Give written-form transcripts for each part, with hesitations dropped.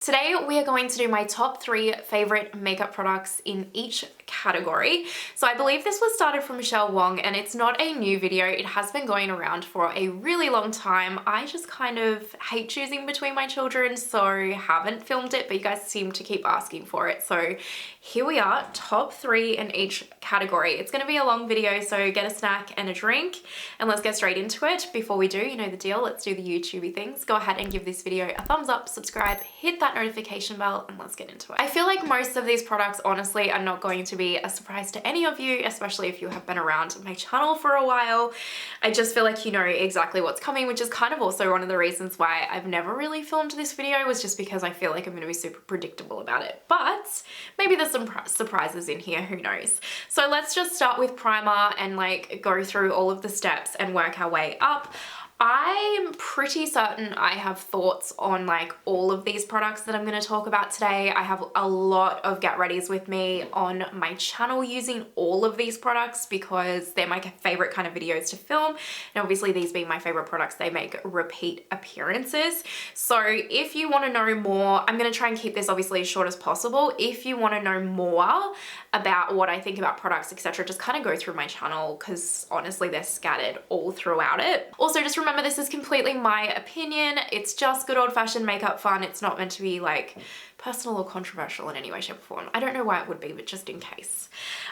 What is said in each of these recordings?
Today we are going to do my top 3 favorite makeup products in each category. So I believe this was started from Michelle Wong and it's not a new video. It has been going around for a really long time. I just kind of hate choosing between my children, so haven't filmed it, but you guys seem to keep asking for it. So here we are, top 3 in each category. It's going to be a long video, so get a snack and a drink and let's get straight into it. Before we do, you know the deal, let's do the YouTubey things. Go ahead and give this video a thumbs up, subscribe, hit that notification bell, and let's get into it. I feel like most of these products honestly are not going to be a surprise to any of you, especially if you have been around my channel for a while. I just feel like you know exactly what's coming, which is kind of also one of the reasons why I've never really filmed this video, was just because I feel like I'm going to be super predictable about it. But maybe there's some surprises in here, who knows. So let's just start with primer and like go through all of the steps and work our way up. I'm pretty certain I have thoughts on like all of these products that I'm going to talk about today. I have a lot of get readies with me on my channel using all of these products because they're my favorite kind of videos to film. And obviously these being my favorite products, they make repeat appearances. So if you want to know more, I'm going to try and keep this obviously as short as possible. If you want to know more about what I think about products, etc., just kind of go through my channel because honestly they're scattered all throughout it. Also, just remember this is completely my opinion. It's just good old-fashioned makeup fun. It's not meant to be like personal or controversial in any way, shape, or form. I don't know why it would be, but just in case.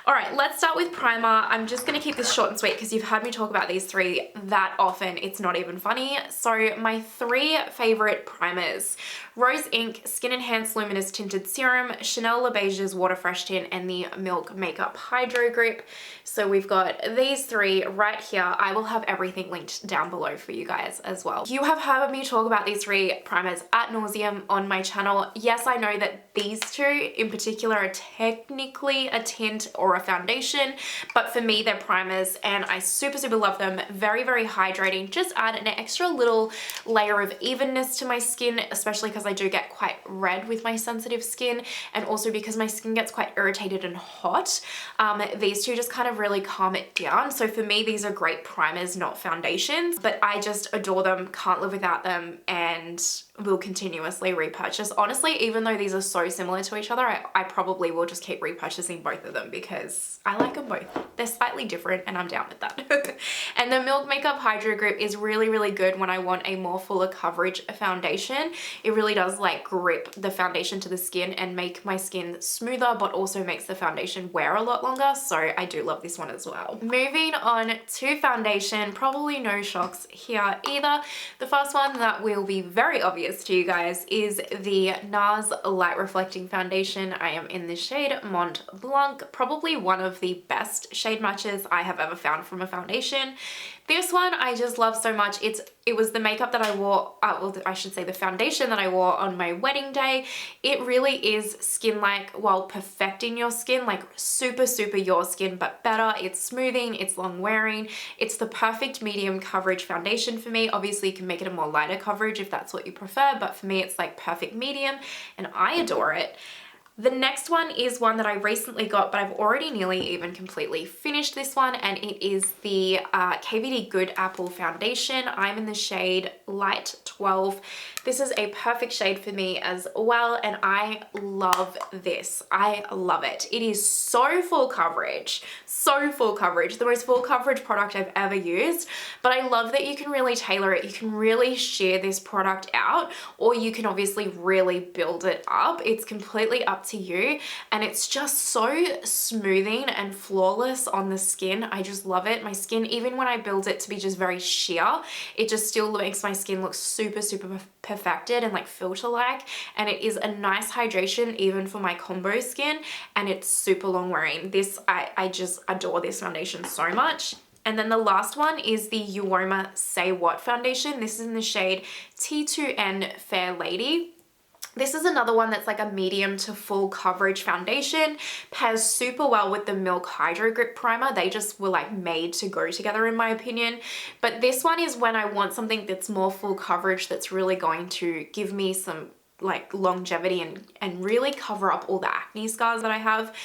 All right, let's start with primer. I'm just gonna keep this short and sweet because you've heard me talk about these 3 that often, it's not even funny. So my 3 favorite primers: Rose Inc Skin Enhanced Luminous Tinted Serum, Chanel Le Beige's Water Fresh Tint, and the Milk Makeup Hydro Grip. So we've got these 3 right here. I will have everything linked down below for you guys as well. You have heard me talk about these 3 primers ad nauseum on my channel. Yes, I know that these 2 in particular are technically a tint or a foundation, but for me they're primers and I super love them. Very hydrating. Just add an extra little layer of evenness to my skin, especially because I do get quite red with my sensitive skin, and also because my skin gets quite irritated and hot. These 2 just kind of really calm it down. So for me these are great primers, not foundations, but I just adore them, can't live without them, and will continuously repurchase. Honestly, even though these are so similar to each other, I probably will just keep repurchasing both of them because I like them both. They're slightly different and I'm down with that. And the Milk Makeup Hydro Grip is really good when I want a more fuller coverage foundation. It really does like grip the foundation to the skin and make my skin smoother, but also makes the foundation wear a lot longer. So I do love this one as well. Moving on to foundation, probably no shocks here either. The first one that will be very obvious to you guys is the Nars Light Reflecting Foundation. I am in the shade Mont Blanc, probably one of the best shade matches I have ever found from a foundation. This one I just love so much. It was the makeup that I wore, well, I should say the foundation that I wore on my wedding day. It really is skin-like while perfecting your skin, like super your skin, but better. It's smoothing, it's long wearing. It's the perfect medium coverage foundation for me. Obviously you can make it a more lighter coverage if that's what you prefer, but for me it's like perfect medium and I adore it. The next one is one that I recently got, but I've already nearly even completely finished this one, and it is the KVD Good Apple Foundation. I'm in the shade Light 12. This is a perfect shade for me as well, and I love this. I love it. It is so full coverage, the most full coverage product I've ever used, but I love that you can really tailor it. You can really sheer this product out, or you can obviously really build it up. It's completely up to you, and it's just so smoothing and flawless on the skin. I just love it. My skin, even when I build it to be just very sheer, it just still makes my skin look super perfected and like filter-like, and it is a nice hydration even for my combo skin, and it's super long wearing. This, I just adore this foundation so much. And then the last one is the Uoma Say What Foundation. This is in the shade T2N Fair Lady. This is another one that's like a medium to full coverage foundation. Pairs super well with the Milk Hydro Grip Primer. They just were like made to go together in my opinion. But this one is when I want something that's more full coverage, that's really going to give me some like longevity and really cover up all the acne scars that I have.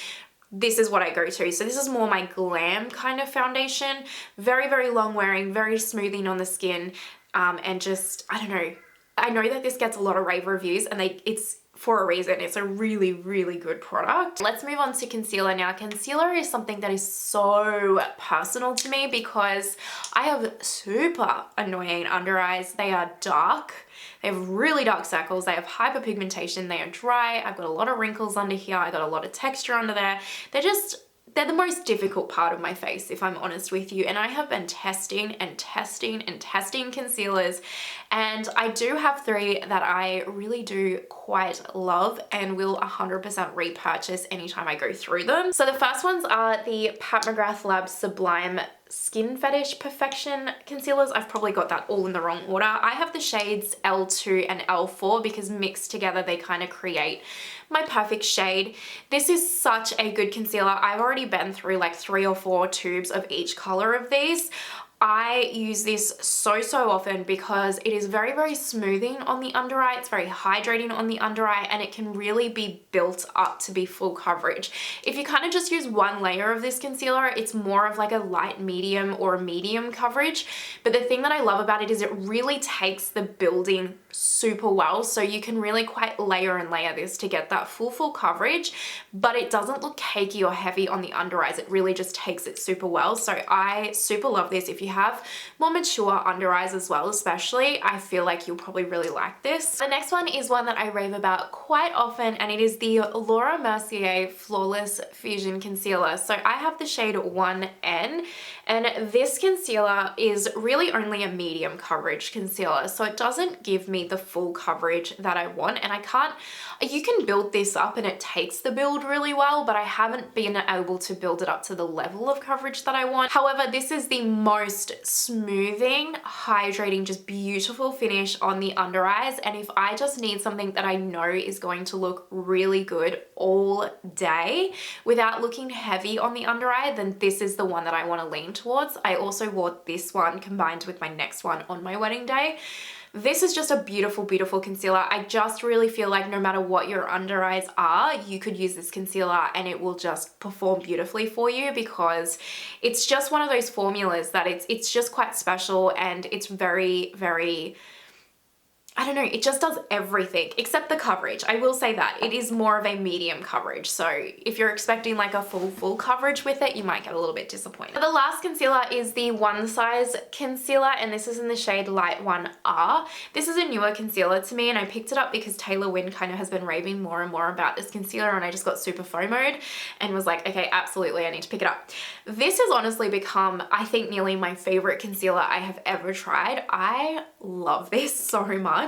This is what I go to. So this is more my glam kind of foundation. Very long wearing, very smoothing on the skin, and just, I don't know, I know that this gets a lot of rave reviews, and it's for a reason. It's a really, really good product. Let's move on to concealer now. Concealer is something that is so personal to me because I have super annoying under eyes. They are dark. They have really dark circles. They have hyperpigmentation. They are dry. I've got a lot of wrinkles under here. I got a lot of texture under there. They're the most difficult part of my face, if I'm honest with you. And I have been testing and testing and testing concealers. And I do have 3 that I really do quite love and will 100% repurchase anytime I go through them. So the first ones are the Mcgrath Labs Sublime Skin Fetish Perfection concealers. I've probably got that all in the wrong order. I have the shades L2 and L4 because mixed together they kind of create my perfect shade. This is such a good concealer. I've already been through like 3 or 4 tubes of each color of these. I use this so often because it is very, very smoothing on the under eye. It's very hydrating on the under eye, and it can really be built up to be full coverage. If you kind of just use one layer of this concealer, it's more of like a light medium or a medium coverage. But the thing that I love about it is it really takes the building super well. So you can really quite layer and layer this to get that full coverage, but it doesn't look cakey or heavy on the under eyes. It really just takes it super well. So I super love this. If you have more mature under eyes as well, especially, I feel like you'll probably really like this. The next one is one that I rave about quite often, and it is the Laura Mercier Flawless Fusion Concealer. So I have the shade 1N, and this concealer is really only a medium coverage concealer. So it doesn't give me the full coverage that I want, and you can build this up and it takes the build really well, but I haven't been able to build it up to the level of coverage that I want. However, this is the most smoothing, hydrating, just beautiful finish on the under eyes. And if I just need something that I know is going to look really good all day without looking heavy on the under eye, then this is the one that I want to lean towards. I also wore this one combined with my next one on my wedding day. This is just a beautiful, beautiful concealer. I just really feel like no matter what your under eyes are, you could use this concealer and it will just perform beautifully for you, because it's just one of those formulas that it's just quite special, and it's very, very, I don't know, it just does everything except the coverage. I will say that it is more of a medium coverage. So if you're expecting like a full coverage with it, you might get a little bit disappointed. The last concealer is the One Size concealer, and this is in the shade Light 1R. This is a newer concealer to me, and I picked it up because Taylor Wynn kind of has been raving more and more about this concealer, and I just got super FOMO'd and was like, okay, absolutely, I need to pick it up. This has honestly become, I think, nearly my favorite concealer I have ever tried. I love this so much.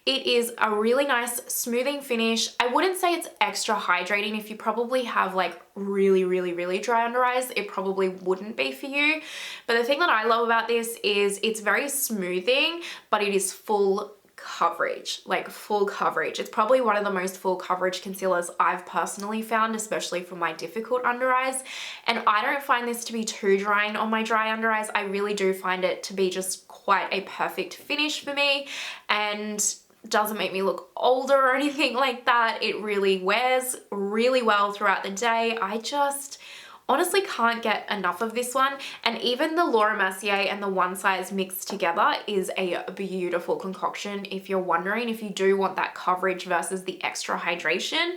It is a really nice smoothing finish. I wouldn't say it's extra hydrating. If you probably have like really, really, really dry under eyes, it probably wouldn't be for you. But the thing that I love about this is it's very smoothing, but it is full coverage, like full coverage. It's probably one of the most full coverage concealers I've personally found, especially for my difficult under eyes. And I don't find this to be too drying on my dry under eyes. I really do find it to be just quite a perfect finish for me, and doesn't make me look older or anything like that. It really wears really well throughout the day. I just honestly can't get enough of this one. And even the Laura Mercier and the One Size mixed together is a beautiful concoction. If you're wondering if you do want that coverage versus the extra hydration,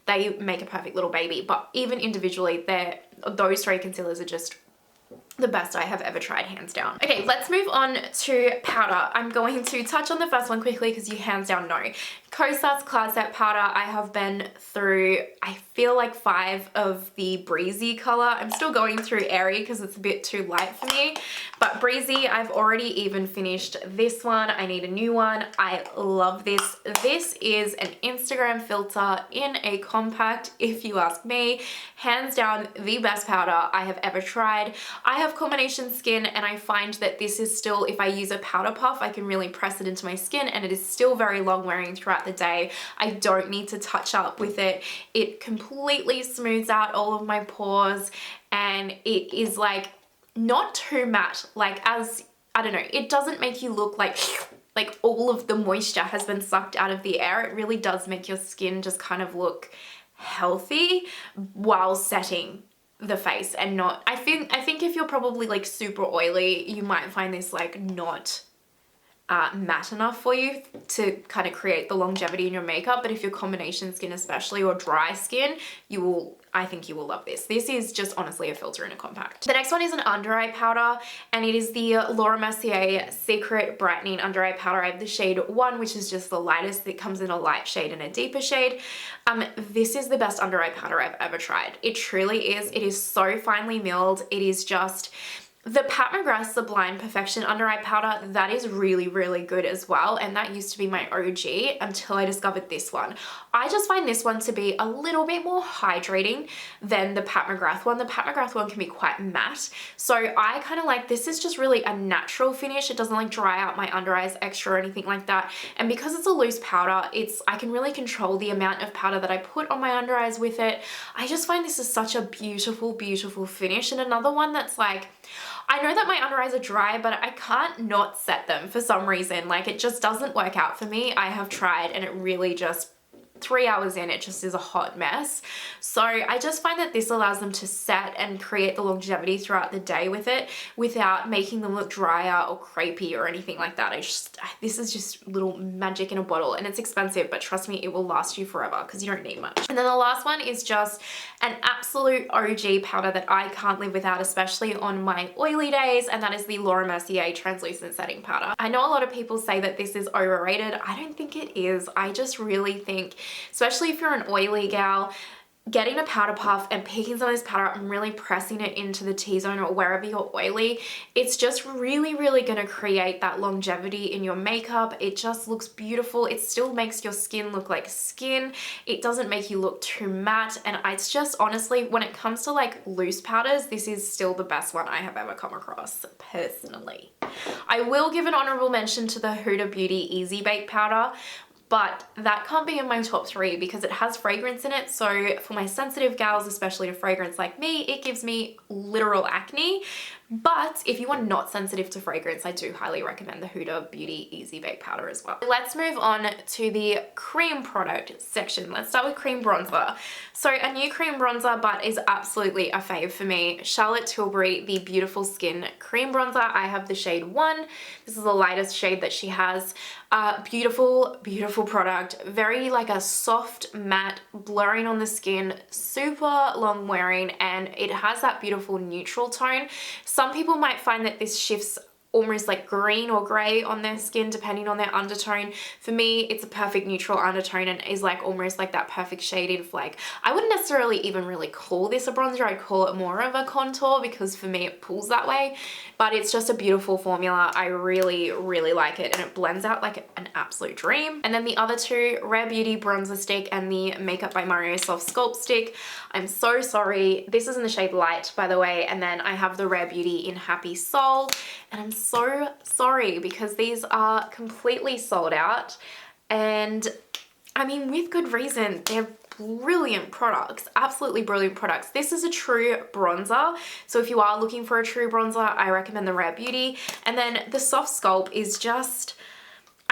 they make a perfect little baby. But even individually, those 3 concealers are just the best I have ever tried, hands down. Okay, let's move on to powder. I'm going to touch on the first one quickly because you hands down know. Kosas Cloud Set Powder. I have been through, I feel like 5 of the Breezy color. I'm still going through Airy because it's a bit too light for me. But Breezy, I've already even finished this one. I need a new one. I love this. This is an Instagram filter in a compact, if you ask me. Hands down, the best powder I have ever tried. I have combination skin, and I find that this is still, if I use a powder puff, I can really press it into my skin, and it is still very long wearing throughout the day. I don't need to touch up with it. It completely smooths out all of my pores, and it is like not too matte, like as, I don't know, it doesn't make you look like all of the moisture has been sucked out of the air. It really does make your skin just kind of look healthy while setting the face, and not, I think if you're probably like super oily, you might find this like not matte enough for you to kind of create the longevity in your makeup. But if you're combination skin especially, or dry skin, I think you will love this. This is just honestly a filter in a compact. The next one is an under eye powder, and it is the Laura Mercier Secret Brightening Under Eye Powder. I have the shade 1, which is just the lightest. It comes in a light shade and a deeper shade. This is the best under eye powder I've ever tried. It truly is. It is so finely milled. It is just... The Pat McGrath Sublime Perfection Under Eye Powder, that is really, really good as well. And that used to be my OG until I discovered this one. I just find this one to be a little bit more hydrating than the Pat McGrath one. The Pat McGrath one can be quite matte. So I kind of like, this is just really a natural finish. It doesn't like dry out my under eyes extra or anything like that. And because it's a loose powder, I can really control the amount of powder that I put on my under eyes with it. I just find this is such a beautiful, beautiful finish. And another one that's like, I know that my under eyes are dry, but I can't not set them for some reason. Like, it just doesn't work out for me. I have tried, and it really just 3 hours in, it just is a hot mess. So I just find that this allows them to set and create the longevity throughout the day with it without making them look drier or crepey or anything like that. This is just little magic in a bottle, and it's expensive, but trust me, it will last you forever because you don't need much. And then the last one is just an absolute OG powder that I can't live without, especially on my oily days, and that is the Laura Mercier Translucent Setting Powder. I know a lot of people say that this is overrated. I don't think it is. I just really think, especially if you're an oily gal, getting a powder puff and picking some of this powder up and really pressing it into the T-zone or wherever you're oily, it's just really, really going to create that longevity in your makeup. It just looks beautiful. It still makes your skin look like skin. It doesn't make you look too matte. And it's just, honestly, when it comes to like loose powders, this is still the best one I have ever come across, personally. I will give an honorable mention to the Huda Beauty Easy Bake Powder, but that can't be in my top 3 because it has fragrance in it. So for my sensitive gals, especially to fragrance like me, it gives me literal acne. But if you are not sensitive to fragrance, I do highly recommend the Huda Beauty Easy Bake Powder as well. Let's move on to the cream product section. Let's start with cream bronzer. So a new cream bronzer, but is absolutely a fave for me. Charlotte Tilbury, the Beautiful Skin Cream Bronzer. I have the shade 1. This is the lightest shade that she has. Beautiful, beautiful product. Very like a soft matte, blurring on the skin, super long wearing, and it has that beautiful neutral tone. Some people might find that this shifts almost like green or grey on their skin depending on their undertone. For me, it's a perfect neutral undertone and is like almost like that perfect shade of like, I wouldn't necessarily even really call this a bronzer. I'd call it more of a contour because for me it pulls that way, but it's just a beautiful formula. I really, really like it, and it blends out like an absolute dream. And then the other two, Rare Beauty Bronzer Stick and the Makeup by Myer Soft Sculpt Stick. I'm so sorry. This is in the shade Light, by the way. And then I have the Rare Beauty in Happy Soul, and I'm so sorry because these are completely sold out, and I mean with good reason. They're brilliant products, absolutely brilliant products. This is a true bronzer, so if you are looking for a true bronzer, I recommend the Rare Beauty. And then the Soft Sculpt is just,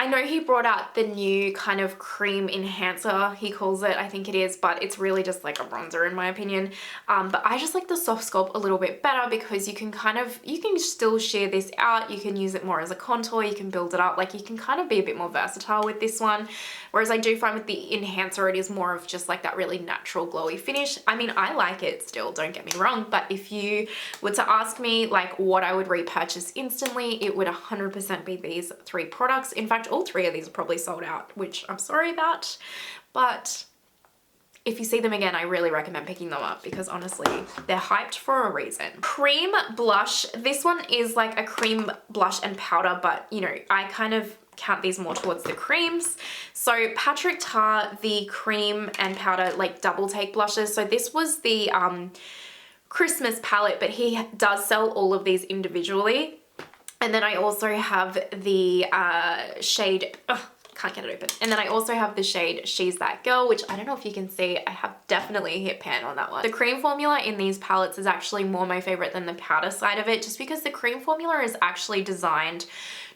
I know he brought out the new kind of cream enhancer, he calls it, I think it is, but it's really just like a bronzer in my opinion. But I just like the Soft Sculpt a little bit better because you can still sheer this out, you can use it more as a contour, you can build it up, like you can kind of be a bit more versatile with this one. Whereas I do find with the enhancer, it is more of just like that really natural glowy finish. I mean, I like it still, don't get me wrong, but if you were to ask me like what I would repurchase instantly, it would 100% be these 3 products. In fact, all 3 of these are probably sold out, which I'm sorry about, but if you see them again, I really recommend picking them up because honestly, they're hyped for a reason. Cream blush. This one is like a cream blush and powder, but you know, I kind of count these more towards the creams. So Patrick Tar, the cream and powder like double take blushes. So this was the Christmas palette, but he does sell all of these individually. And then I also have the shade, can't get it open. And then I also have the shade She's That Girl, which I don't know if you can see, I have definitely hit pan on that one. The cream formula in these palettes is actually more my favorite than the powder side of it, just because the cream formula is actually designed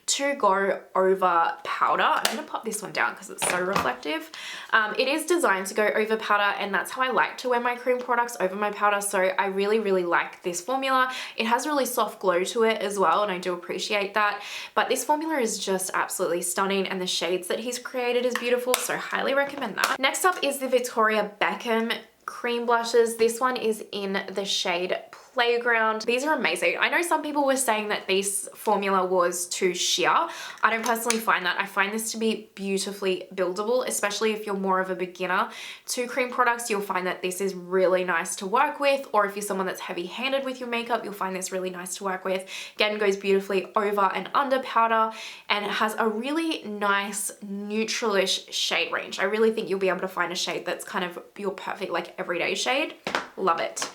to go over powder. I'm going to pop this one down because it's so reflective. It is designed to go over powder, and that's how I like to wear my cream products, over my powder. So I really, really like this formula. It has a really soft glow to it as well, and I do appreciate that. But this formula is just absolutely stunning, and the shades that he's created is beautiful, so highly recommend that. Next up is the Victoria Beckham cream blushes. This one is in the shade Playground. These are amazing. I know some people were saying that this formula was too sheer. I don't personally find that. I find this to be beautifully buildable, especially if you're more of a beginner to cream products. You'll find that this is really nice to work with, or if you're someone that's heavy-handed with your makeup, you'll find this really nice to work with. Again, goes beautifully over and under powder, and it has a really nice neutralish shade range. I really think you'll be able to find a shade that's kind of your perfect like everyday shade. Love it.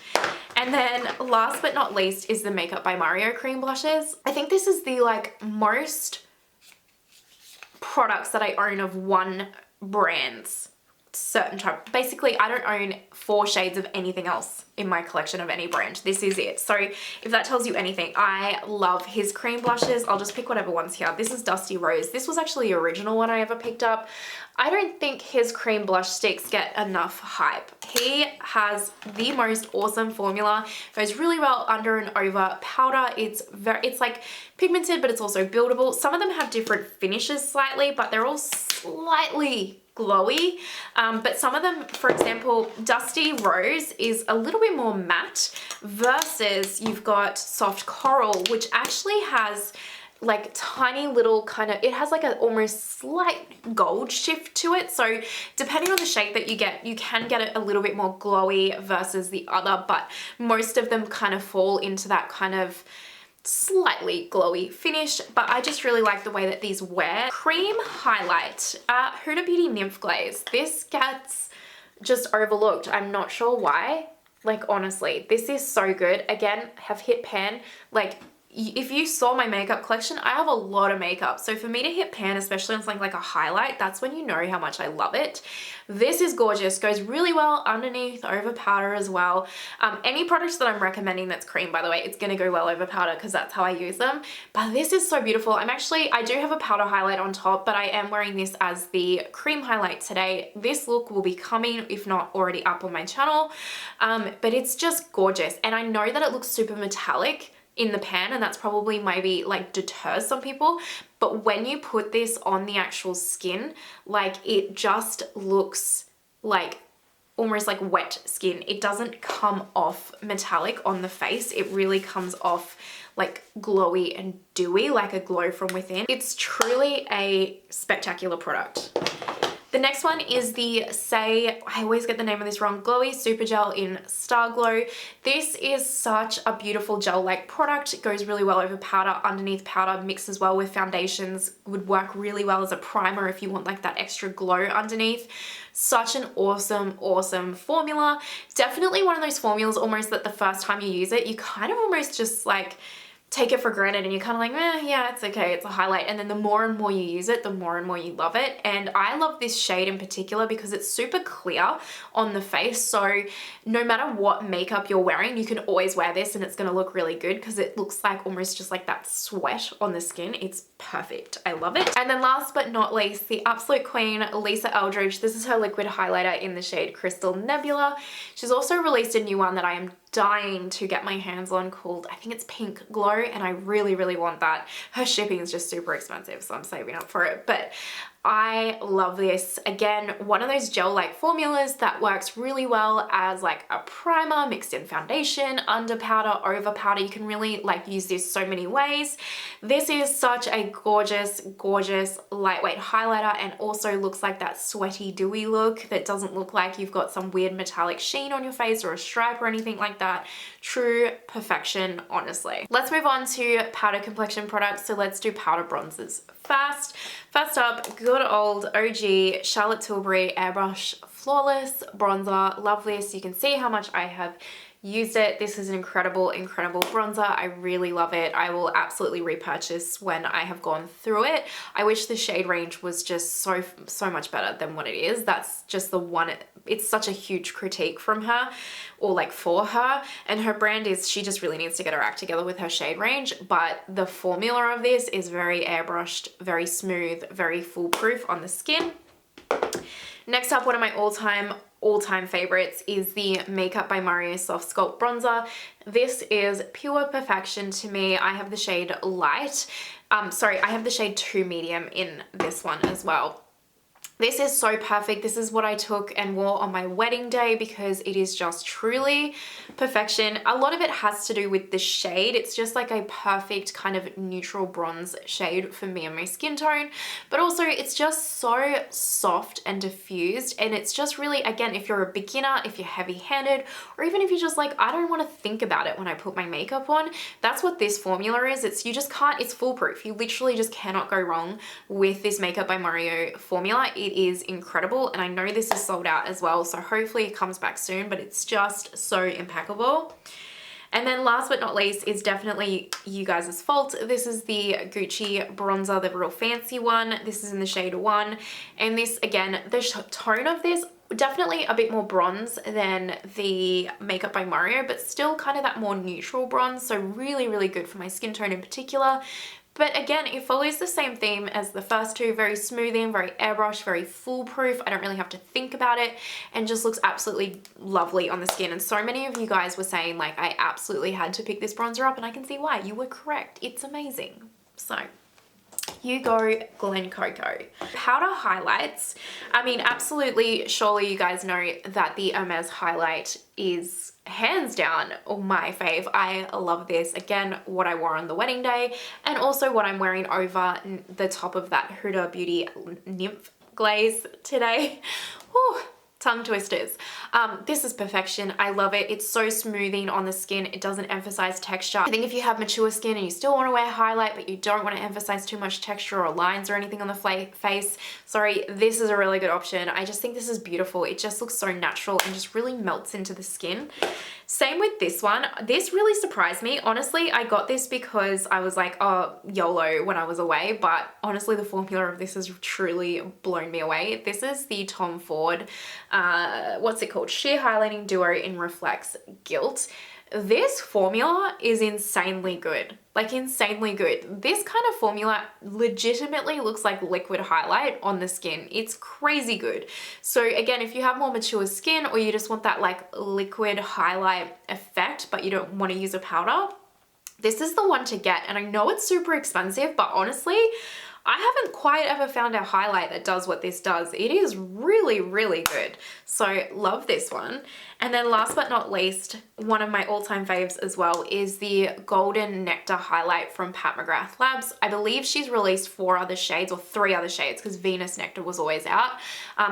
And then last but not least is the Makeup by Mario cream blushes. I think this is the like most products that I own of one brand's certain type. Basically, I don't own 4 shades of anything else in my collection of any brand. This is it. So if that tells you anything, I love his cream blushes. I'll just pick whatever one's here. This is Dusty Rose. This was actually the original one I ever picked up. I don't think his cream blush sticks get enough hype. He has the most awesome formula. Goes really well under and over powder. It's like pigmented, but it's also buildable. Some of them have different finishes slightly, but they're all slightly glowy. But some of them, for example, Dusty Rose is a little bit more matte versus you've got Soft Coral, which actually has like tiny little kind of, it has like a almost slight gold shift to it. So depending on the shade that you get, you can get it a little bit more glowy versus the other, but most of them kind of fall into that kind of slightly glowy finish. But I just really like the way that these wear. Cream highlight, Huda Beauty Nymph Glaze. This gets just overlooked. I'm not sure why. Like honestly, this is so good. Again, have hit pan. Like if you saw my makeup collection, I have a lot of makeup. So for me to hit pan, especially on something like a highlight, that's when you know how much I love it. This is gorgeous. Goes really well underneath, over powder as well. Any products that I'm recommending that's cream, by the way, it's going to go well over powder because that's how I use them. But this is so beautiful. I do have a powder highlight on top, but I am wearing this as the cream highlight today. This look will be coming, if not already up on my channel. But it's just gorgeous. And I know that it looks super metallic in the pan, and that's probably maybe like deters some people, but when you put this on the actual skin, like it just looks like almost like wet skin. It doesn't come off metallic on the face. It really comes off like glowy and dewy, like a glow from within. It's truly a spectacular product. The next one is the Sigh, I always get the name of this wrong, Glowy Super Gel in Star Glow. This is such a beautiful gel-like product. It goes really well over powder, underneath powder, mixes well with foundations, would work really well as a primer if you want like that extra glow underneath. Such an awesome, awesome formula. Definitely one of those formulas almost that the first time you use it, you kind of almost just like take it for granted and you're kind of like, yeah, it's okay, it's a highlight. And then the more and more you use it, the more and more you love it. And I love this shade in particular because it's super clear on the face. So no matter what makeup you're wearing, you can always wear this and it's gonna look really good because it looks like almost just like that sweat on the skin. It's perfect. I love it. And then last but not least, the absolute queen, Lisa Eldridge. This is her liquid highlighter in the shade Crystal Nebula. She's also released a new one that I am dying to get my hands on called, I think it's Pink Glow, and I really, really want that. Her shipping is just super expensive, so I'm saving up for it. But I love this. Again, one of those gel-like formulas that works really well as like a primer mixed in foundation, under powder, over powder. You can really like use this so many ways. This is such a gorgeous, gorgeous lightweight highlighter and also looks like that sweaty, dewy look that doesn't look like you've got some weird metallic sheen on your face or a stripe or anything like that. True perfection, honestly. Let's move on to powder complexion products. So let's do powder bronzers fast. First up, good old OG Charlotte Tilbury Airbrush Flawless Bronzer. Love this. You can see how much I have used it. This is an incredible, incredible bronzer. I really love it. I will absolutely repurchase when I have gone through it. I wish the shade range was just so much better than what it is. That's just the one, it's such a huge critique from her, or like for her, and her brand is, she just really needs to get her act together with her shade range. But the formula of this is very airbrushed, very smooth, very foolproof on the skin. Next up, one of my all-time favorites is the Makeup by Myer Soft Sculpt Bronzer. This is pure perfection to me. I have the shade light. Sorry, I have the shade 2 medium in this one as well. This is so perfect. This is what I took and wore on my wedding day because it is just truly perfection. A lot of it has to do with the shade. It's just like a perfect kind of neutral bronze shade for me and my skin tone, but also it's just so soft and diffused, and it's just really, again, if you're a beginner, if you're heavy-handed, or even if you're just like, I don't want to think about it when I put my makeup on, that's what this formula is. You just can't, it's foolproof. You literally just cannot go wrong with this Makeup by Myer formula. It is incredible, and I know this is sold out as well, so hopefully it comes back soon, but it's just so impeccable. And then last but not least is definitely you guys' fault. This is the Gucci bronzer, the real fancy one. This is in the shade 1, and this, again, the tone of this, definitely a bit more bronze than the Makeup by Myer, but still kind of that more neutral bronze, so really, really good for my skin tone in particular. But again, it follows the same theme as the first two, very smoothing, very airbrush, very foolproof. I don't really have to think about it, and just looks absolutely lovely on the skin. And so many of you guys were saying like, I absolutely had to pick this bronzer up, and I can see why. You were correct. It's amazing. So Hugo Glen Coco. Powder highlights. I mean, absolutely, surely you guys know that the Hermes highlight is hands down my fave. I love this. Again, what I wore on the wedding day, and also what I'm wearing over the top of that Huda Beauty Nymph glaze today. Whew. Tongue twisters. This is perfection. I love it. It's so smoothing on the skin. It doesn't emphasize texture. I think if you have mature skin and you still want to wear highlight, but you don't want to emphasize too much texture or lines or anything on the face, sorry, this is a really good option. I just think this is beautiful. It just looks so natural and just really melts into the skin. Same with this one. This really surprised me. Honestly, I got this because I was like, oh, YOLO when I was away, but honestly, the formula of this has truly blown me away. This is the Tom Ford, what's it called? Sheer Highlighting Duo in Reflex Gilt. This formula is insanely good. Like, insanely good. This kind of formula legitimately looks like liquid highlight on the skin. It's crazy good. So again, if you have more mature skin, or you just want that like liquid highlight effect, but you don't want to use a powder, this is the one to get. And I know it's super expensive, but honestly, I haven't quite ever found a highlight that does what this does. It is really, really good. So love this one. And then last but not least, one of my all-time faves as well is the Golden Nectar highlight from Mcgrath Labs. I believe she's released 4 other shades, or 3 other shades, because Venus Nectar was always out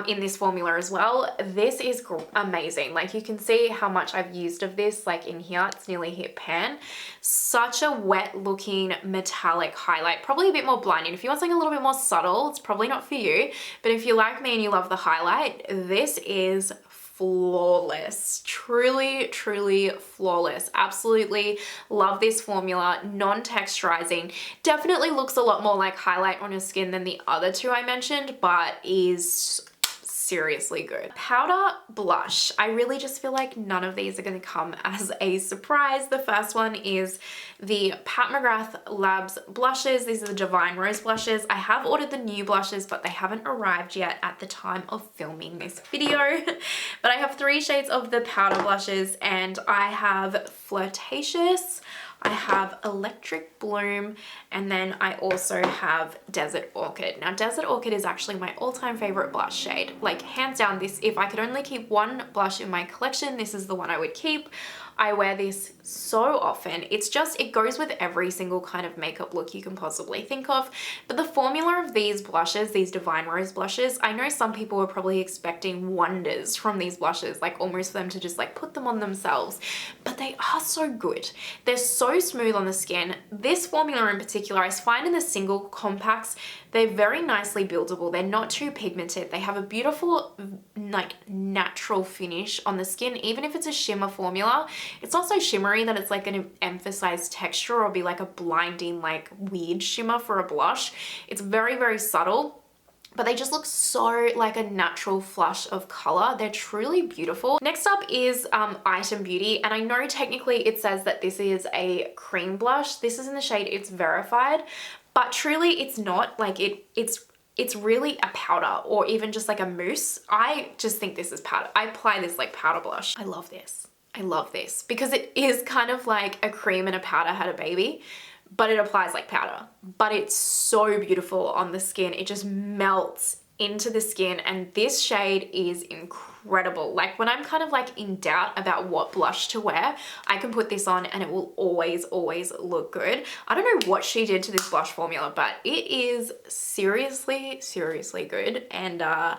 in this formula as well. This is amazing. Like, you can see how much I've used of this, like in here, it's nearly hit pan. Such a wet looking metallic highlight, probably a bit more blinding. If you want something a little bit more subtle, it's probably not for you, but if you like me and you love the highlight, this is flawless. Truly, truly flawless. Absolutely love this formula. Non-texturizing. Definitely looks a lot more like highlight on your skin than the other 2 I mentioned, but is seriously good. Powder blush. I really just feel like none of these are going to come as a surprise. The first one is the Mcgrath Labs blushes. These are the Divine Rose blushes. I have ordered the new blushes, but they haven't arrived yet at the time of filming this video. But I have 3 shades of the powder blushes, and I have Flirtatious, I have Electric Bloom, and then I also have Desert Orchid. Now, Desert Orchid is actually my all-time favorite blush shade. Like, hands down, this, if I could only keep one blush in my collection, this is the one I would keep. I wear this so often. It's just, it goes with every single kind of makeup look you can possibly think of. But the formula of these blushes, these Divine Rose blushes, I know some people were probably expecting wonders from these blushes, like almost for them to just like put them on themselves, but they are so good. They're so so smooth on the skin. This formula in particular, I find in the single compacts, they're very nicely buildable. They're not too pigmented. They have a beautiful, like, natural finish on the skin. Even if it's a shimmer formula, it's not so shimmery that it's like going to emphasize texture or be like a blinding, like, weird shimmer for a blush. It's very, very subtle, but they just look so like a natural flush of color. They're truly beautiful. Next up is Item Beauty, and I know technically it says that this is a cream blush. This is in the shade It's Verified, but truly it's not. Like it's really a powder, or even just like a mousse. I just think this is powder. I apply this like powder blush. I love this. I love this because it is kind of like a cream and a powder had a baby, but it applies like powder. But it's so beautiful on the skin. It just melts into the skin, and this shade is incredible. Like when I'm kind of like in doubt about what blush to wear, I can put this on and it will always, always look good. I don't know what she did to this blush formula, but it is seriously, seriously good. And I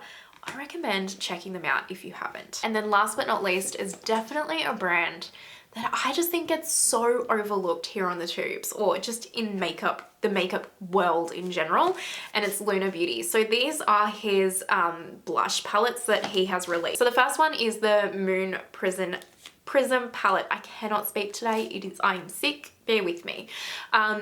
recommend checking them out if you haven't. And then last but not least is definitely a brand that I just think gets so overlooked here on the tubes, or just in makeup, the makeup world in general, and it's Lunar Beauty. So these are his blush palettes that he has released. So the first one is the Moon Prism palette. I cannot speak today. I'm sick. Bear with me.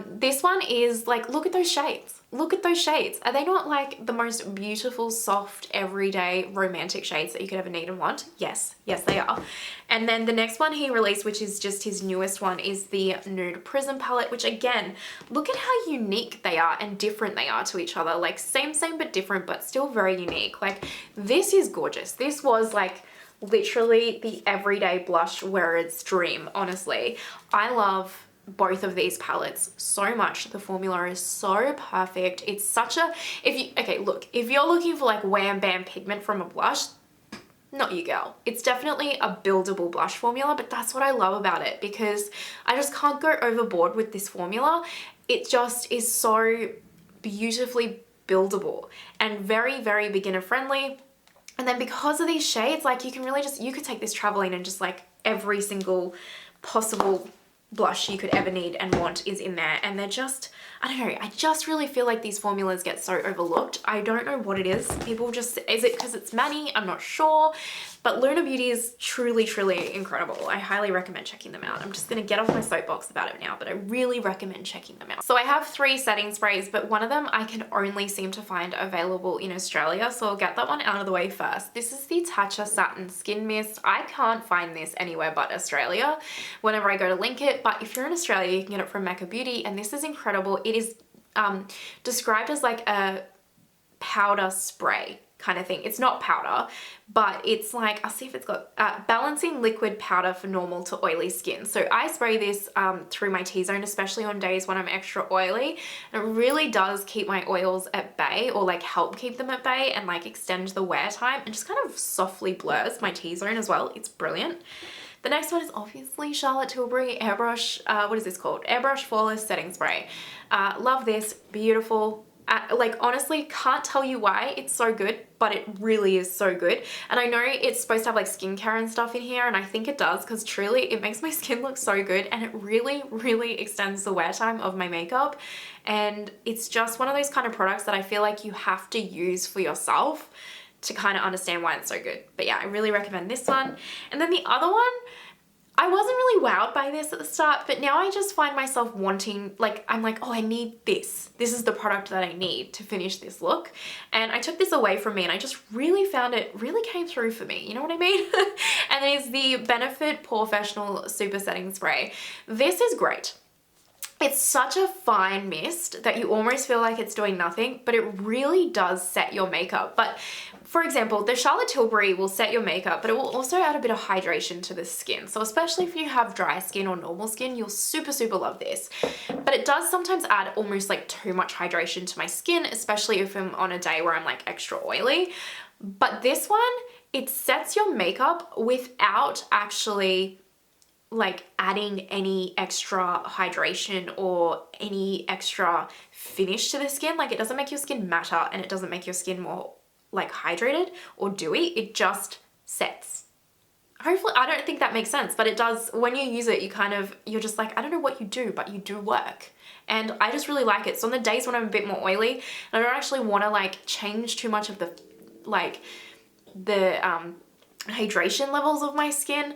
This one is like, look at those shades. Look at those shades. Are they not like the most beautiful, soft, everyday, romantic shades that you could ever need and want? Yes. Yes, they are. And then the next one he released, which is just his newest one, is the Nude Prism palette, which again, look at how unique they are and different they are to each other. Like same, but different, but still very unique. Like this is gorgeous. This was like literally the everyday blush wearer's dream, honestly. I love both of these palettes so much. The formula is so perfect. It's such a, okay, look, if you're looking for like wham bam pigment from a blush, not you girl. It's definitely a buildable blush formula, but that's what I love about it, because I just can't go overboard with this formula. It just is so beautifully buildable and very, very beginner friendly. And then because of these shades, like you can really just, you could take this traveling and just like every single possible blush you could ever need and want is in there. And they're just, I don't know, I just really feel like these formulas get so overlooked. I don't know what it is. People just, is it because it's Manny? I'm not sure. But Lunar Beauty is truly, truly incredible. I highly recommend checking them out. I'm just going to get off my soapbox about it now, but I really recommend checking them out. So I have 3 setting sprays, but one of them I can only seem to find available in Australia, so I'll get that one out of the way first. This is the Tatcha Satin Skin Mist. I can't find this anywhere but Australia whenever I go to link it, but if you're in Australia, you can get it from Mecca Beauty, and this is incredible. It is described as like a powder spray kind of thing. It's not powder, but it's like, I'll see if it's got balancing liquid powder for normal to oily skin. So I spray this through my T-zone, especially on days when I'm extra oily. And it really does keep my oils at bay, or like help keep them at bay, and like extend the wear time, and just kind of softly blurs my T-zone as well. It's brilliant. The next one is obviously Charlotte Tilbury Airbrush, what is this called? Airbrush Flawless Setting Spray. Love this, beautiful. Like honestly, can't tell you why it's so good, but it really is so good. And I know it's supposed to have like skincare and stuff in here, and I think it does, because truly it makes my skin look so good, and it really, really extends the wear time of my makeup. And it's just one of those kind of products that I feel like you have to use for yourself to kind of understand why it's so good. But yeah, I really recommend this one. And then the other one, I wasn't really wowed by this at the start, but now I just find myself wanting, like, I'm like, oh, I need this. This is the product that I need to finish this look. And I took this away from me, and I just really found it really came through for me. You know what I mean? And it is the Benefit Professional Super Setting Spray. This is great. It's such a fine mist that you almost feel like it's doing nothing, but it really does set your makeup. But for example, the Charlotte Tilbury will set your makeup, but it will also add a bit of hydration to the skin. So especially if you have dry skin or normal skin, you'll super, super love this. But it does sometimes add almost like too much hydration to my skin, especially if I'm on a day where I'm like extra oily. But this one, it sets your makeup without actually like adding any extra hydration or any extra finish to the skin. Like it doesn't make your skin matter, and it doesn't make your skin more like hydrated or dewy. It just sets. Hopefully, I don't think that makes sense, but it does. When you use it, you're just like, I don't know what you do, but you do work. And I just really like it. So on the days when I'm a bit more oily, and I don't actually want to like change too much of the, like the hydration levels of my skin,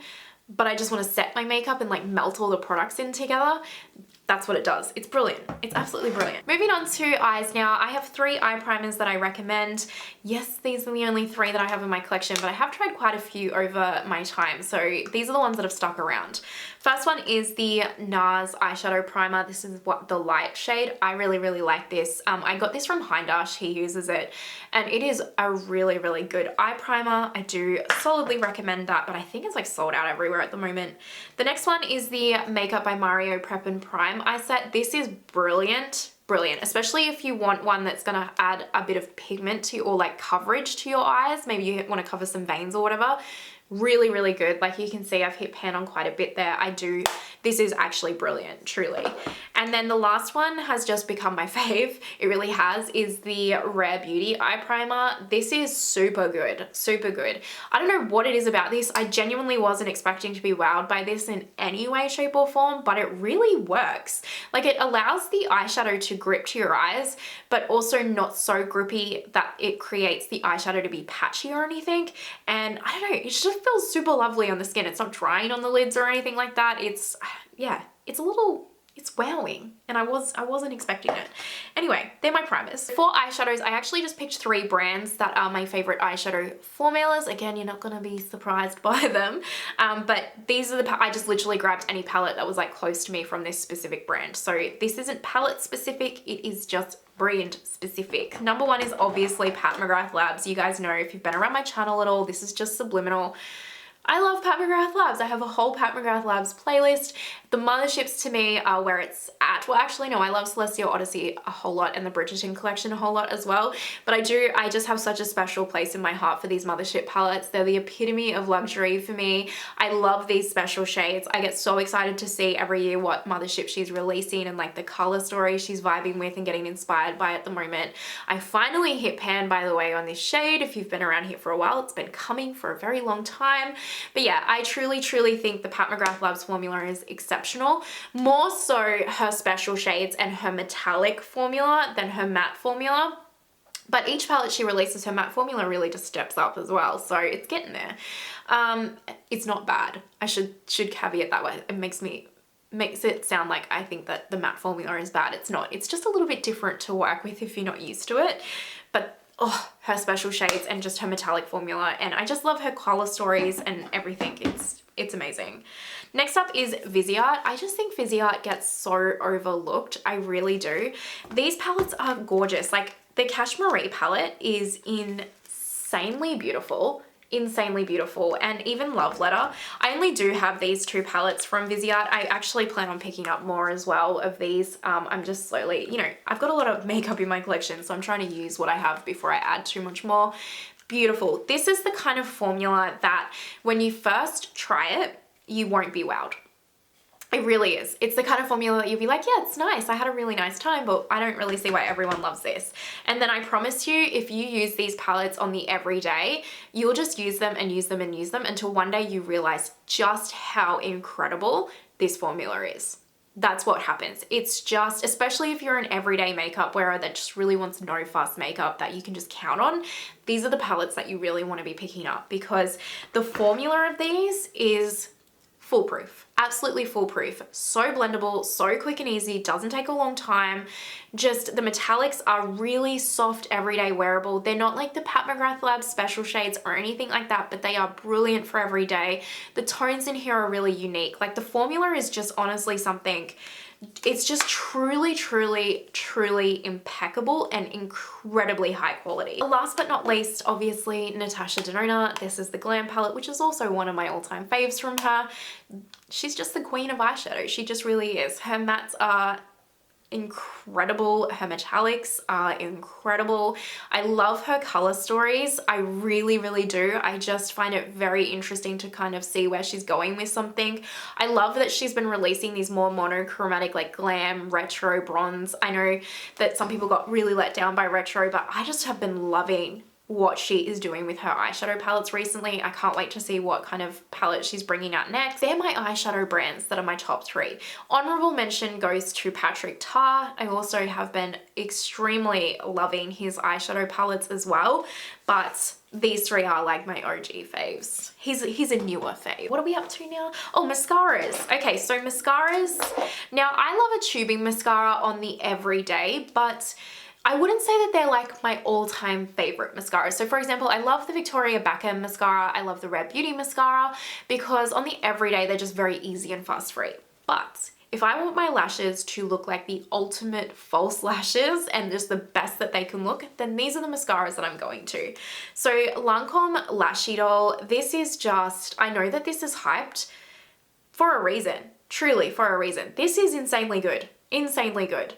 but I just want to set my makeup and like melt all the products in together, that's what it does. It's brilliant. It's absolutely brilliant. Moving on to eyes now. I have 3 eye primers that I recommend. Yes, these are the only 3 that I have in my collection, but I have tried quite a few over my time. So these are the ones that have stuck around. First one is the Nars eyeshadow primer. This is what the light shade. I really, really like this. I got this from Huda. He uses it, and it is a really, really good eye primer. I do solidly recommend that, but I think it's like sold out everywhere at the moment. The next one is the Makeup by Mario Prep and Prime eye set. This is brilliant. Brilliant, especially if you want one that's gonna add a bit of pigment to or like coverage to your eyes. Maybe you want to cover some veins or whatever. Really, really good. Like you can see, I've hit pan on quite a bit there. This is actually brilliant, truly. And then the last one has just become my fave. It really has, is the Rare Beauty eye primer. This is super good, super good. I don't know what it is about this. I genuinely wasn't expecting to be wowed by this in any way, shape or form, but it really works. Like it allows the eyeshadow to grip to your eyes, but also not so grippy that it creates the eyeshadow to be patchy or anything. And I don't know, it just feels super lovely on the skin. It's not drying on the lids or anything like that. It's, yeah, it's wowing, and I wasn't expecting it. Anyway, they're my primers. For eyeshadows, I actually just picked 3 brands that are my favorite eyeshadow formulas. Again, you're not gonna be surprised by them, but these are I just literally grabbed any palette that was like close to me from this specific brand. So this isn't palette specific, it is just brand specific. Number 1 is obviously Mcgrath Labs. You guys know if you've been around my channel at all, this is just subliminal. I love Mcgrath Labs. I have a whole Mcgrath Labs playlist. The motherships to me are where it's at. Well, actually, no, I love Celestial Odyssey a whole lot and the Bridgerton collection a whole lot as well. But I just have such a special place in my heart for these mothership palettes. They're the epitome of luxury for me. I love these special shades. I get so excited to see every year what mothership she's releasing and like the color story she's vibing with and getting inspired by at the moment. I finally hit pan, by the way, on this shade. If you've been around here for a while, it's been coming for a very long time. But yeah, I truly, truly think the Mcgrath Labs formula is exceptional. More so her special shades and her metallic formula than her matte formula. But each palette she releases, her matte formula really just steps up as well. So it's getting there. It's not bad. I should caveat that way. It makes it sound like I think that the matte formula is bad. It's not. It's just a little bit different to work with if you're not used to it. But oh, her special shades and just her metallic formula, and I just love her color stories and everything. It's amazing. Next up is Viseart. I just think Viseart gets so overlooked. I really do. These palettes are gorgeous. Like the Cashmere palette is insanely beautiful. Insanely beautiful, and even Love Letter. I only do have these 2 palettes from Viseart. I actually plan on picking up more as well of these. I'm just slowly, you know, I've got a lot of makeup in my collection, so I'm trying to use what I have before I add too much more. Beautiful. This is the kind of formula that when you first try it, you won't be wowed. It really is. It's the kind of formula that you'll be like, yeah, it's nice. I had a really nice time, but I don't really see why everyone loves this. And then I promise you, if you use these palettes on the everyday, you'll just use them and use them and use them until one day you realize just how incredible this formula is. That's what happens. It's just, especially if you're an everyday makeup wearer that just really wants no fuss makeup that you can just count on, these are the palettes that you really want to be picking up, because the formula of these is foolproof. Absolutely foolproof. So blendable, so quick and easy, doesn't take a long time. Just the metallics are really soft, everyday wearable. They're not like the Mcgrath Labs special shades or anything like that, but they are brilliant for every day. The tones in here are really unique. Like the formula is just honestly something, it's just truly, truly, truly impeccable and incredibly high quality. Last but not least, obviously, Natasha Denona. This is the Glam palette, which is also one of my all-time faves from her. She's just the queen of eyeshadow. She just really is. Her mattes are incredible. Her metallics are incredible. I love her color stories. I really, really do. I just find it very interesting to kind of see where she's going with something. I love that she's been releasing these more monochromatic, like glam, retro, bronze. I know that some people got really let down by retro, but I just have been loving what she is doing with her eyeshadow palettes recently. I can't wait to see what kind of palette she's bringing out next. They're my eyeshadow brands that are my top 3. Honorable mention goes to Patrick Tar. I also have been extremely loving his eyeshadow palettes as well, but these 3 are like my OG faves. He's a newer fave. What are we up to now? Oh, mascaras. Okay, so mascaras. Now, I love a tubing mascara on the everyday, but I wouldn't say that they're like my all-time favorite mascaras. So for example, I love the Victoria Beckham mascara. I love the Rare Beauty mascara because on the everyday, they're just very easy and fuss-free. But if I want my lashes to look like the ultimate false lashes and just the best that they can look, then these are the mascaras that I'm going to. So Lancome Lash Idol, this is just, I know that this is hyped for a reason, truly for a reason. This is insanely good, insanely good.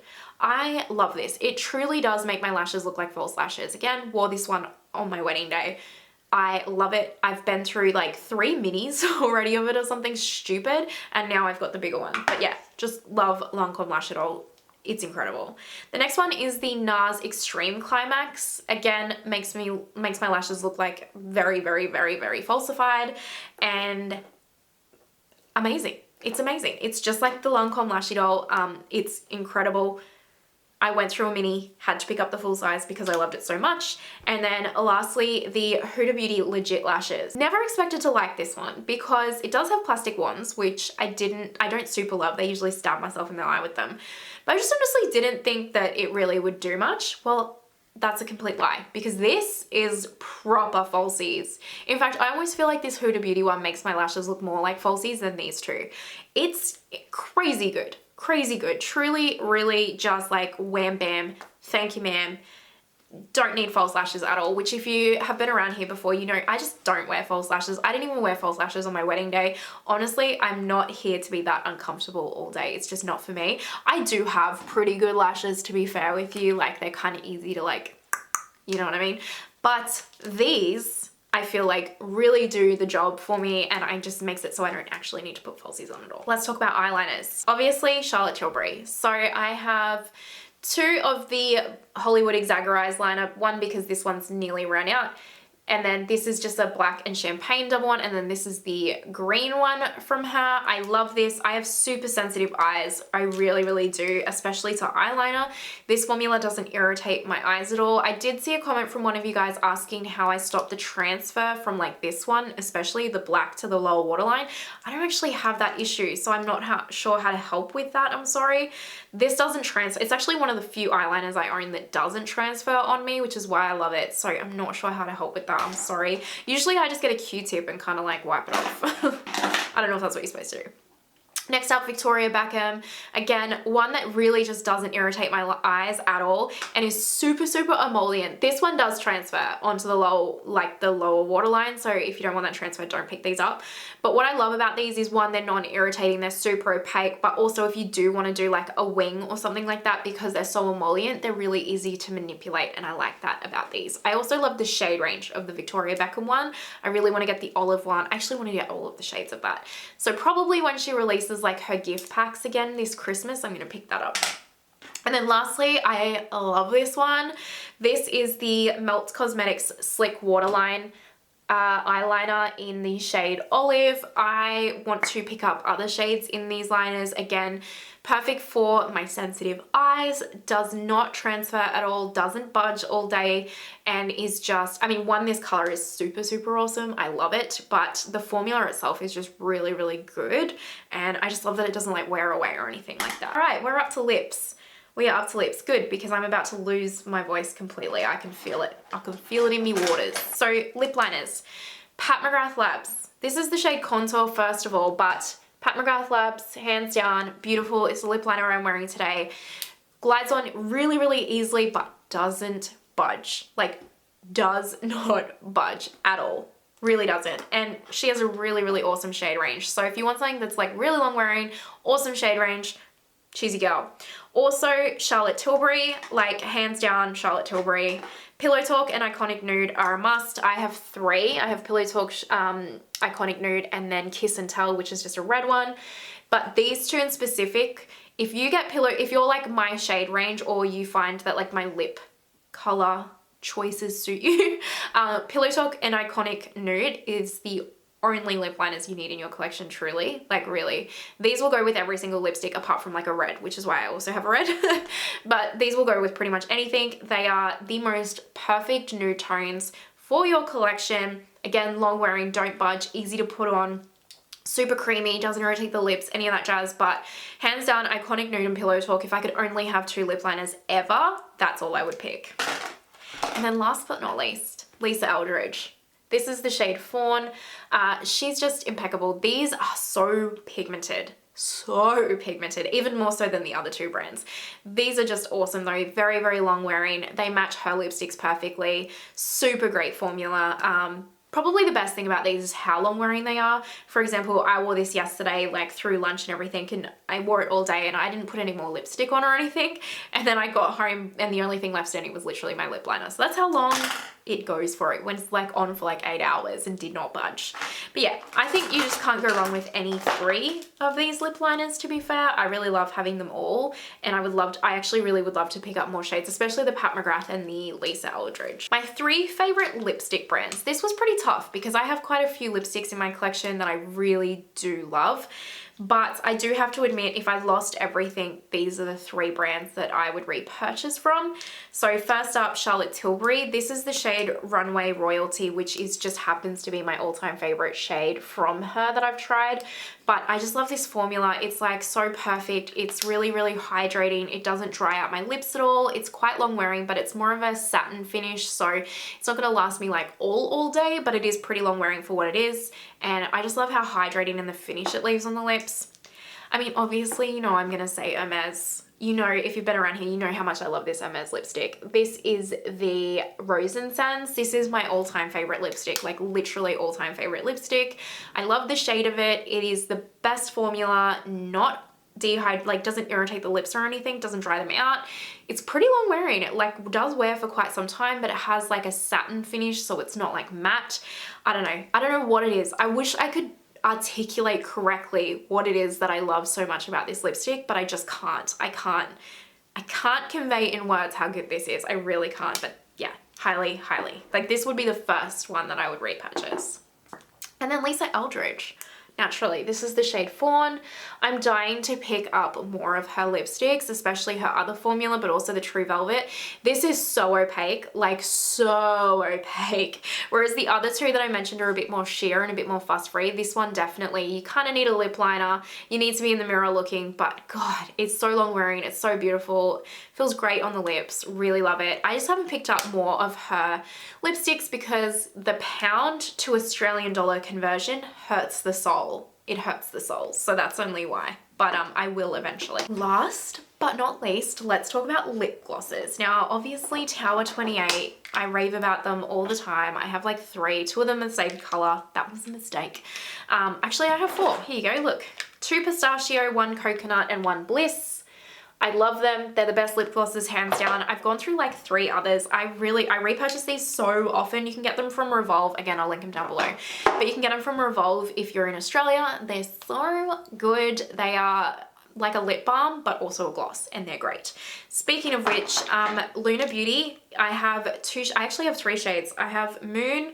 I love this. It truly does make my lashes look like false lashes. Again, wore this one on my wedding day. I love it. I've been through like 3 minis already of it or something stupid, and now I've got the bigger one. But yeah, just love Lancome Lash Idol. It's incredible. The next one is the Nars Extreme Climax. Again, makes my lashes look like very, very, very, very falsified and amazing. It's amazing. It's just like the Lancome Lash Idol. It's incredible. I went through a mini, had to pick up the full size because I loved it so much. And then lastly, the Huda Beauty Legit Lashes. Never expected to like this one because it does have plastic wands, which I don't super love. They usually stab myself in the eye with them. But I just honestly didn't think that it really would do much. Well, that's a complete lie because this is proper falsies. In fact, I always feel like this Huda Beauty one makes my lashes look more like falsies than these two. It's crazy good. Crazy good. Truly, really just like wham bam. Thank you, ma'am. Don't need false lashes at all, which if you have been around here before, you know I just don't wear false lashes. I didn't even wear false lashes on my wedding day. Honestly, I'm not here to be that uncomfortable all day. It's just not for me. I do have pretty good lashes, to be fair with you. Like, they're kind of easy to like, you know what I mean? But these, I feel like really do the job for me, and it just makes it so I don't actually need to put falsies on at all. Let's talk about eyeliners. Obviously, Charlotte Tilbury. So I have 2 of the Hollywood Exaggerize liner, one because this one's nearly run out, and then this is just a black and champagne double one, and then this is the green one from her. I love this. I have super sensitive eyes. I really, really do, especially to eyeliner. This formula doesn't irritate my eyes at all. I did see a comment from one of you guys asking how I stopped the transfer from like this one, especially the black to the lower waterline. I don't actually have that issue, so I'm not sure how to help with that. I'm sorry. This doesn't transfer. It's actually one of the few eyeliners I own that doesn't transfer on me, which is why I love it. So I'm not sure how to help with that. I'm sorry. Usually I just get a Q-tip and kind of like wipe it off. I don't know if that's what you're supposed to do. Next up, Victoria Beckham. Again, one that really just doesn't irritate my eyes at all and is super, super emollient. This one does transfer onto the lower waterline. So if you don't want that transfer, don't pick these up. But what I love about these is one, they're non-irritating, they're super opaque, but also if you do want to do like a wing or something like that, because they're so emollient, they're really easy to manipulate, and I like that about these. I also love the shade range of the Victoria Beckham one. I really want to get the olive one. I actually want to get all of the shades of that. So probably when she releases like her gift packs again this Christmas, I'm going to pick that up. And then lastly, I love this one. This is the Melt Cosmetics Slick Waterline eyeliner in the shade Olive. I want to pick up other shades in these liners. Again, perfect for my sensitive eyes, does not transfer at all, doesn't budge all day, and is just, I mean, one, this color is super, super awesome. I love it, but the formula itself is just really, really good. And I just love that it doesn't like wear away or anything like that. All right, we're up to lips. We are up to lips. Good, because I'm about to lose my voice completely. I can feel it. I can feel it in me waters. So lip liners. Pat McGrath Labs. This is the shade Contour first of all, but Pat McGrath Labs, hands down, beautiful. It's the lip liner I'm wearing today. Glides on really, really easily, but doesn't budge. Like, does not budge at all. Really doesn't. And she has a really, really awesome shade range. So if you want something that's like really long wearing, awesome shade range, cheesy girl. Also, Charlotte Tilbury, like hands down Charlotte Tilbury. Pillow Talk and Iconic Nude are a must. I have 3. I have Pillow Talk, Iconic Nude, and then Kiss and Tell, which is just a red one. But these 2 in specific, if you get if you're like my shade range, or you find that like my lip color choices suit you. Pillow Talk and Iconic Nude is the only lip liners you need in your collection, truly. Like, really. These will go with every single lipstick apart from like a red, which is why I also have a red. But these will go with pretty much anything. They are the most perfect nude tones for your collection. Again, long wearing, don't budge, easy to put on, super creamy, doesn't irritate the lips, any of that jazz. But hands down, Iconic Nude and Pillow Talk, if I could only have 2 lip liners ever, that's all I would pick. And then last but not least, Lisa Eldridge. This is the shade Fawn. She's just impeccable. These are so pigmented, even more so than the other 2 brands. These are just awesome though, very, very long wearing. They match her lipsticks perfectly. Super great formula. Probably the best thing about these is how long wearing they are. For example, I wore this yesterday, like through lunch and everything, and I wore it all day and I didn't put any more lipstick on or anything. And then I got home and the only thing left standing was literally my lip liner. So that's how long it goes for. It went like on for like 8 hours and did not budge. But yeah, I think you just can't go wrong with any 3 of these lip liners, to be fair. I really love having them all, and I actually really would love to pick up more shades, especially the Pat McGrath and the Lisa Eldridge. My 3 favorite lipstick brands. This was pretty tough because I have quite a few lipsticks in my collection that I really do love. But I do have to admit, if I lost everything, these are the 3 brands that I would repurchase from. So first up, Charlotte Tilbury. This is the shade Runway Royalty, which just happens to be my all-time favorite shade from her that I've tried. But I just love this formula. It's like so perfect. It's really, really hydrating. It doesn't dry out my lips at all. It's quite long wearing, but it's more of a satin finish. So it's not going to last me like all day, but it is pretty long wearing for what it is. And I just love how hydrating and the finish it leaves on the lips. I mean, obviously, you know, I'm going to say Hermes. You know, if you've been around here, you know how much I love this Hermes lipstick. This is the Rose and Sands. This is my all-time favorite lipstick, like literally all-time favorite lipstick. I love the shade of it. It is the best formula, not doesn't irritate the lips or anything, doesn't dry them out. It's pretty long wearing. It like does wear for quite some time, but it has like a satin finish, so it's not like matte. I don't know what it is. I wish I could articulate correctly what it is that I love so much about this lipstick, but I just can't. I can't convey in words how good this is. I really can't, but yeah, highly. Like this would be the first one that I would repurchase. And then Lisa Eldridge. Naturally, this is the shade Fawn. I'm dying to pick up more of her lipsticks, especially her other formula, but also the True Velvet. This is so opaque, like so opaque. Whereas the other 2 that I mentioned are a bit more sheer and a bit more fuss-free. This one definitely, you kind of need a lip liner. You need to be in the mirror looking, but God, it's so long wearing. It's so beautiful. Feels great on the lips. Really love it. I just haven't picked up more of her lipsticks because the pound to Australian dollar conversion hurts the soul. It hurts the soul, so that's only why. But I will eventually. Last but not least, let's talk about lip glosses. Now, obviously Tower 28, I rave about them all the time. I have like 3, 2 of them are the same color. That was a mistake. Actually, I have 4. Here you go, look. 2 pistachio, 1 coconut, and 1 bliss. I love them. They're the best lip glosses, hands down. I've gone through like 3 others. I repurchase these so often. You can get them from Revolve. Again, I'll link them down below. But you can get them from Revolve if you're in Australia. They're so good. They are like a lip balm, but also a gloss, and they're great. Speaking of which, Luna Beauty, I actually have 3 shades. I have Moon,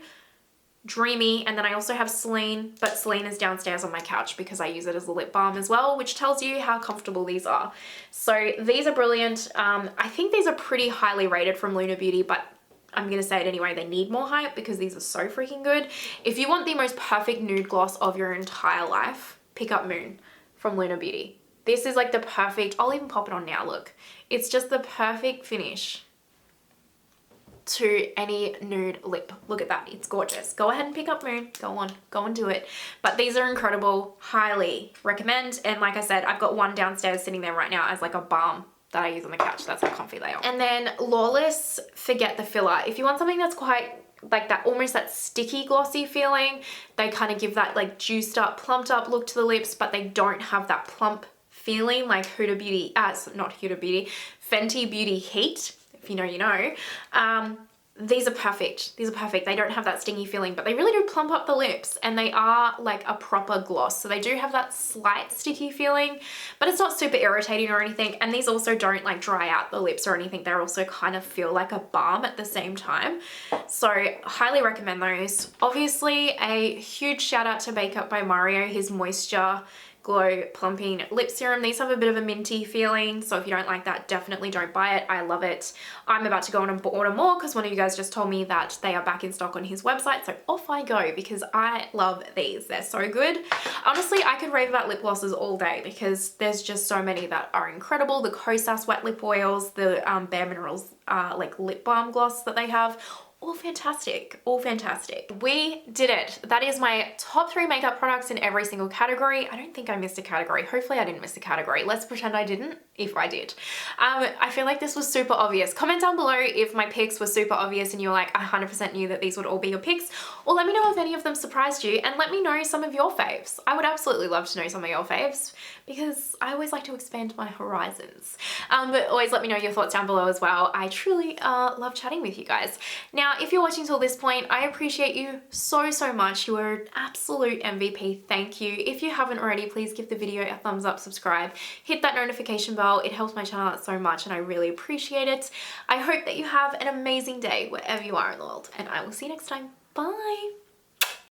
Dreamy, and then I also have Celine, but Celine is downstairs on my couch because I use it as a lip balm as well, which tells you how comfortable these are. So these are brilliant. I think these are pretty highly rated from Luna Beauty, but I'm gonna say it anyway, they need more hype because these are so freaking good. If you want the most perfect nude gloss of your entire life, pick up Moon from Luna Beauty. This is like the perfect, I'll even pop it on now, look. It's just the perfect finish to any nude lip. Look at that, it's gorgeous. Go ahead and pick up Moon, go and do it. But these are incredible, highly recommend. And like I said, I've got 1 downstairs sitting there right now as like a balm that I use on the couch. That's how comfy they are. And then Lawless, forget the filler. If you want something that's quite like that, almost that sticky glossy feeling, they kind of give that like juiced up, plumped up look to the lips, but they don't have that plump feeling like Huda Beauty, not Huda Beauty, Fenty Beauty Heat. If you know, you know. these are perfect. These are perfect. They don't have that stingy feeling, but they really do plump up the lips, and they are like a proper gloss. So they do have that slight sticky feeling, but it's not super irritating or anything. And these also don't like dry out the lips or anything. They also kind of feel like a balm at the same time. So highly recommend those. Obviously a huge shout out to Makeup by Mario, his Moisture Glow Plumping Lip Serum. These have a bit of a minty feeling, so if you don't like that, definitely don't buy it. I love it. I'm about to go on and order more because one of you guys just told me that they are back in stock on his website, so off I go because I love these. They're so good. Honestly, I could rave about lip glosses all day because there's just so many that are incredible. The Kosas wet lip oils, the Bare Minerals like lip balm gloss that they have, all fantastic, all fantastic. We did it. That is my top 3 makeup products in every single category. I don't think I missed a category. Hopefully I didn't miss a category. Let's pretend I didn't, if I did. I feel like this was super obvious. Comment down below if my picks were super obvious and you're like, I 100% knew that these would all be your picks, or let me know if any of them surprised you, and let me know some of your faves. I would absolutely love to know some of your faves because I always like to expand my horizons. But always let me know your thoughts down below as well. I truly love chatting with you guys. Now, if you're watching till this point, I appreciate you so, so much. You are an absolute MVP. Thank you. If you haven't already, please give the video a thumbs up, subscribe, hit that notification bell. It helps my channel out so much and I really appreciate it. I hope that you have an amazing day wherever you are in the world, and I will see you next time. Bye.